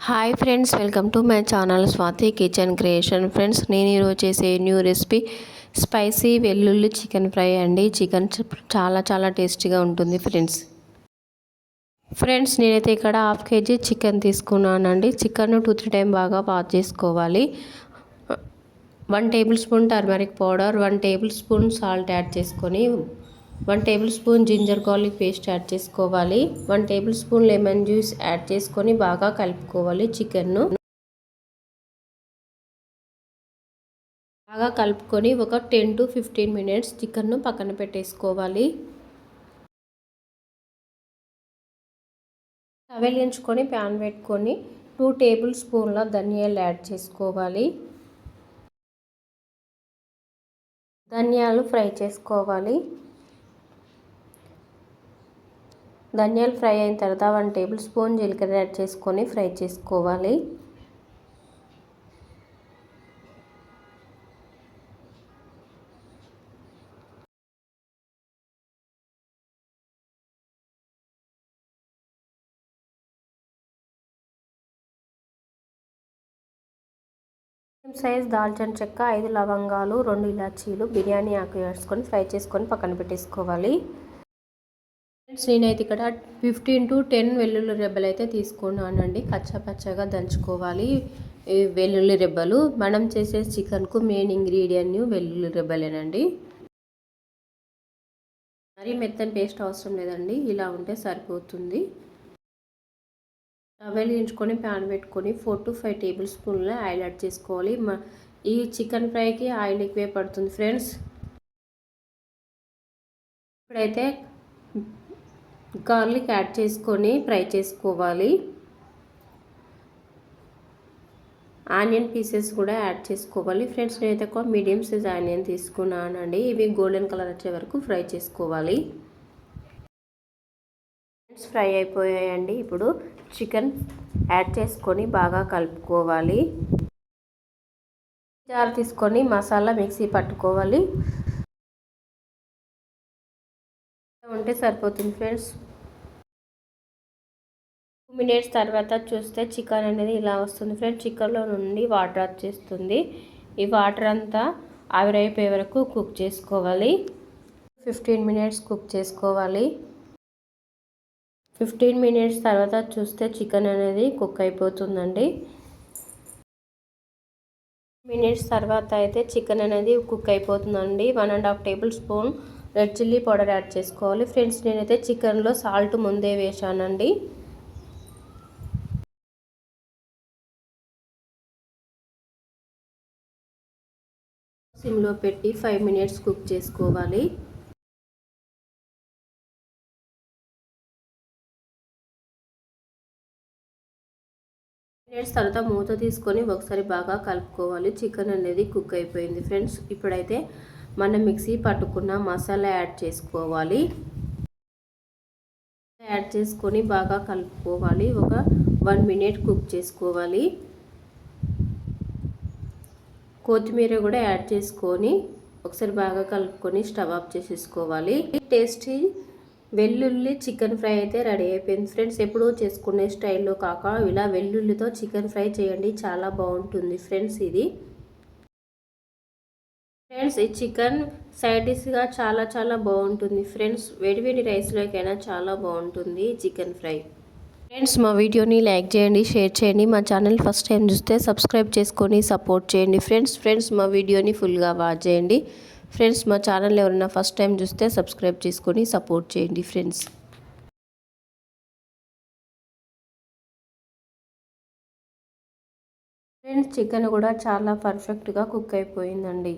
Hi friends, welcome to my channel Swathi kitchen creation. Friends, నేను ఈరోజు చేసే న్యూ రెసిపీ స్పైసీ వెల్లుల్లి చికెన్ ఫ్రై అండి. చికెన్ చాలా టేస్టీగా ఉంటుంది ఫ్రెండ్స్. నేనైతే ఇక్కడ హాఫ్ కేజీ చికెన్ తీసుకున్నానండి. చికెన్ 2-3 టైం బాగా వాష్ చేసుకోవాలి. 1 tablespoon turmeric powder, 1 tablespoon salt add చేసుకొని 1 tablespoon ginger garlic paste add చేసుకోవాలి. 1 tablespoon lemon juice add చేసుకొని బాగా కలుపుకోవాలి. చికెన్ను బాగా కలుపుకొని ఒక 10 to 15 మినిట్స్ చికెన్ను పక్కన పెట్టేసుకోవాలి. వెలిగించుకొని ప్యాన్ పెట్టుకొని 2 టేబుల్ స్పూన్ల ధనియాలు యాడ్ చేసుకోవాలి. ధనియాలు ఫ్రై చేసుకోవాలి. ధనియాలు ఫ్రై అయిన తర్వాత 1 టేబుల్ స్పూన్ జీలకర్ర యాడ్ చేసుకొని ఫ్రై చేసుకోవాలి. సైజ్ దాల్చిన చెక్క, 5 లవంగాలు, 2 ఇలాచీలు, బిర్యానీ ఆకు వేసుకొని ఫ్రై చేసుకొని పక్కన పెట్టేసుకోవాలి. నేనైతే ఇక్కడ 15 to 10 వెల్లుల్లి రెబ్బలు అయితే తీసుకున్నానండి. పచ్చగా దంచుకోవాలి. వెల్లుల్లి రెబ్బలు మనం చేసే చికెన్కు మెయిన్ ఇంగ్రీడియంట్ వెల్లుల్లి రెబ్బలేనండి. మరీ మెత్తని పేస్ట్ అవసరం లేదండి, ఇలా ఉంటే సరిపోతుంది. వెలిగించుకొని ప్యాన్ పెట్టుకొని 4 to 5 టేబుల్ స్పూన్ల ఆయిల్ యాడ్ చేసుకోవాలి. ఈ చికెన్ ఫ్రైకి ఆయిల్ ఎక్కువే పడుతుంది ఫ్రెండ్స్. ఇప్పుడైతే గార్లిక్ యాడ్ చేసుకొని ఫ్రై చేసుకోవాలి. ఆనియన్ పీసెస్ కూడా యాడ్ చేసుకోవాలి ఫ్రెండ్స్. నేనైతే ఒక మీడియం సైజ్ ఆనియన్ తీసుకున్నానండి. ఇవి గోల్డెన్ కలర్ వచ్చే వరకు ఫ్రై చేసుకోవాలి. ఫ్రై అయిపోయాయండి. ఇప్పుడు చికెన్ యాడ్ చేసుకొని బాగా కలుపుకోవాలి. జార్ తీసుకొని మసాలా మిక్సీ పట్టుకోవాలి. ఉంటే సరిపోతుంది ఫ్రెండ్స్. 2 మినిట్స్ తర్వాత చూస్తే చికెన్ అనేది ఇలా వస్తుంది ఫ్రెండ్స్. చికెన్లో నుండి వాటర్ వచ్చేస్తుంది. ఈ వాటర్ అంతా ఆవిరైపోయే వరకు కుక్ చేసుకోవాలి. 15 మినిట్స్ కుక్ చేసుకోవాలి. 15 మినిట్స్ తర్వాత చూస్తే చికెన్ అనేది కుక్ అయిపోతుందండి. మినిట్స్ తర్వాత అయితే చికెన్ అనేది కుక్ అయిపోతుందండి. 1.5 table spoon red chilli powder add చేసుకోవాలి ఫ్రెండ్స్. నేనైతే చికెన్లో సాల్ట్ ముందే వేసానండి. సిమ్లో పెట్టి 5 మినిట్స్ కుక్ చేసుకోవాలి. మినిట్స్ తర్వాత మూత తీసుకొని ఒకసారి బాగా కలుపుకోవాలి. చికెన్ అనేది కుక్ అయిపోయింది ఫ్రెండ్స్. ఇప్పుడైతే మనం మిక్సీ పట్టుకున్న మసాలా యాడ్ చేసుకోవాలి. యాడ్ చేసుకొని బాగా కలుపుకోవాలి. ఒక 1 మినిట్ కుక్ చేసుకోవాలి. కొత్తిమీర కూడా యాడ్ చేసుకొని ఒకసారి బాగా కలుపుకొని స్టవ్ ఆఫ్ చేసేసుకోవాలి. టేస్టీ వెల్లుల్లి చికెన్ ఫ్రై అయితే రెడీ అయిపోయింది ఫ్రెండ్స్. ఎప్పుడూ చేసుకునే స్టైల్లో కాక ఇలా వెల్లుల్లితో చికెన్ ఫ్రై చేయండి, చాలా బాగుంటుంది ఫ్రెండ్స్. ఇది ఫ్రెండ్స్, ఈ చికెన్ సైడ్ డిష్గా చాలా బాగుంటుంది ఫ్రెండ్స్. వేడివేడి రైస్లోకైనా చాలా బాగుంటుంది చికెన్ ఫ్రై. ఫ్రెండ్స్, మా వీడియోని లైక్ చేయండి, షేర్ చేయండి. మా ఛానల్ ఫస్ట్ టైం చూస్తే సబ్స్క్రైబ్ చేసుకొని సపోర్ట్ చేయండి ఫ్రెండ్స్. మా వీడియోని ఫుల్గా వాచ్ చేయండి ఫ్రెండ్స్. మా ఛానల్ ఎవరైనా ఫస్ట్ టైం చూస్తే సబ్స్క్రైబ్ చేసుకొని సపోర్ట్ చేయండి ఫ్రెండ్స్. చికెన్ కూడా చాలా పర్ఫెక్ట్గా కుక్ అయిపోయిందండి.